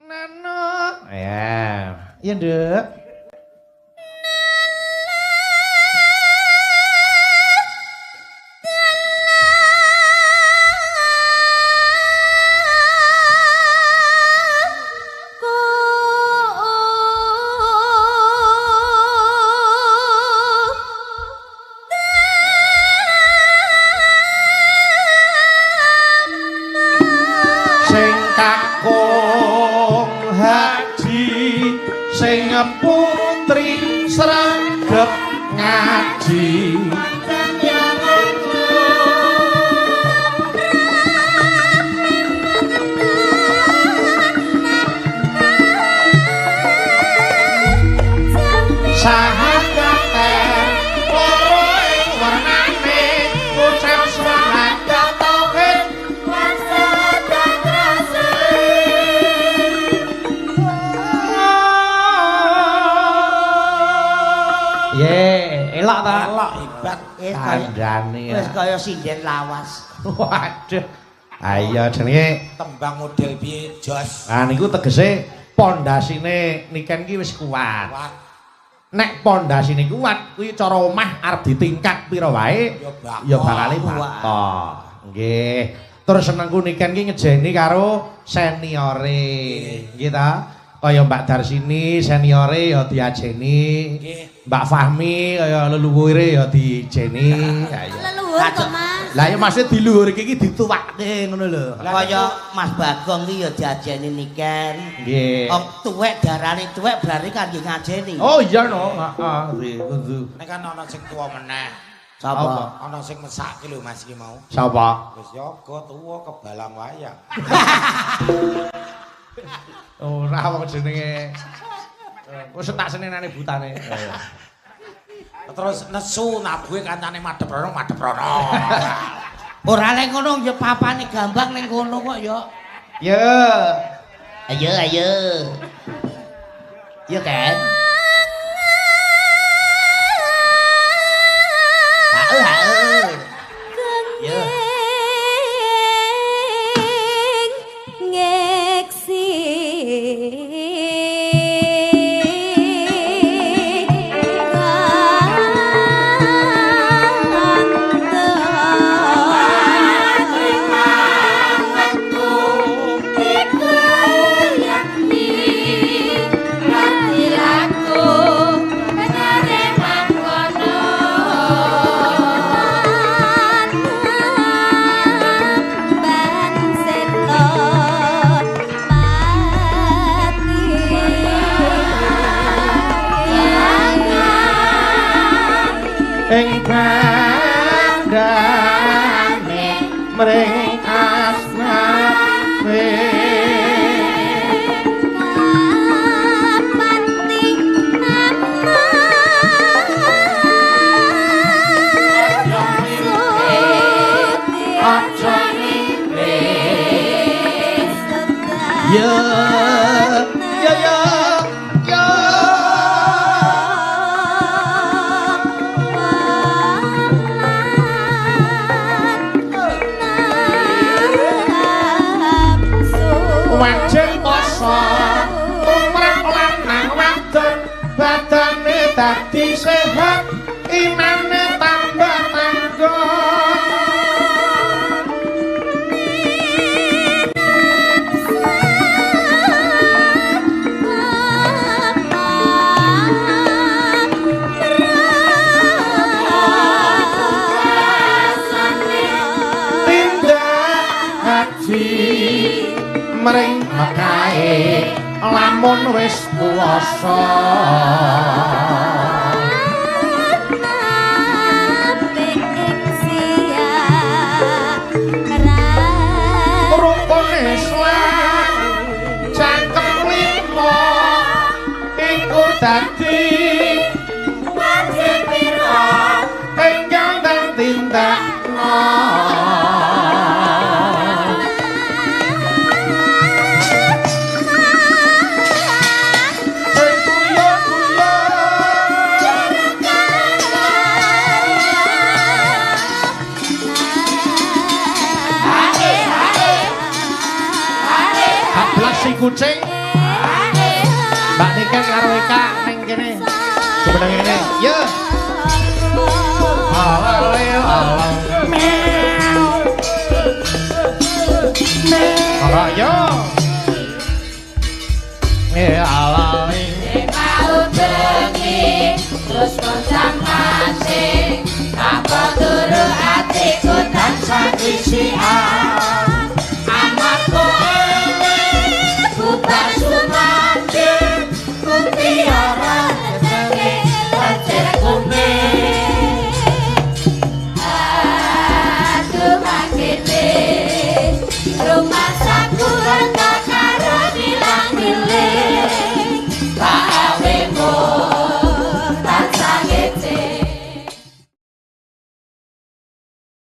Nano. Ya. Iya, Nduk. Putri sregep ngaji sahabaten loro ing warnane ngucap swahadat tauhid wasadat rasul. Elok ta? Elok hebat. Kandhane. Wis kaya sinden lawas. Waduh. Ayo jenenge tembang model piye jos. Nah niku tegese pondasine niken iki wis kuat. Nek pondasine kuat kuwi cara omah arep ditingkat pira wae ya bakal batal. Nggih. Terus senengku niken iki ngejeni karo seniore. Nggih ta? Kaya Mbak Darsini seniore ya diajeni. Mbak Fahmi kaya leluhure ya dijeni. Leluhur kok Mas. Lah ya maksud diluhur iki dituwakke ngono lho. Kaya Mas Bagong iki ya diajeni niken. Nggih. Wong tuwek darane tuwek berarti kan nggih ngajeni. Oh iya no, heeh, kudu. Nek kan ana sing tuwa meneh. Sapa? Ana sing mesake lho Mas iki mau. Sapa? Wis yoga tuwa kebalang wayang. Ora wong jenenge. Wis tak senenane butane. Terus nesu nabuhe kancane madheprono. Ora lek ngono ya papane gambang ning kono kok ya. Ya. Ayo. Ya kan? Hau. Ya. Ing kandhane mring asmawe Pati nama aja nimbe ya wajib poso umrah lanang wadon badane dadi sehat imane tambah tangguh tindak haji mring mekae lamun wis puasa rukun Islam cangkem lima iku dadi wajib pira ingkang tak tindakno kucing Mbak Niken karo Eka ning kene. Coba nang kene. Yo. Alale alam. Ora yo. Alale. Mau bengi terus konsang masing apa turu atiku tansah isi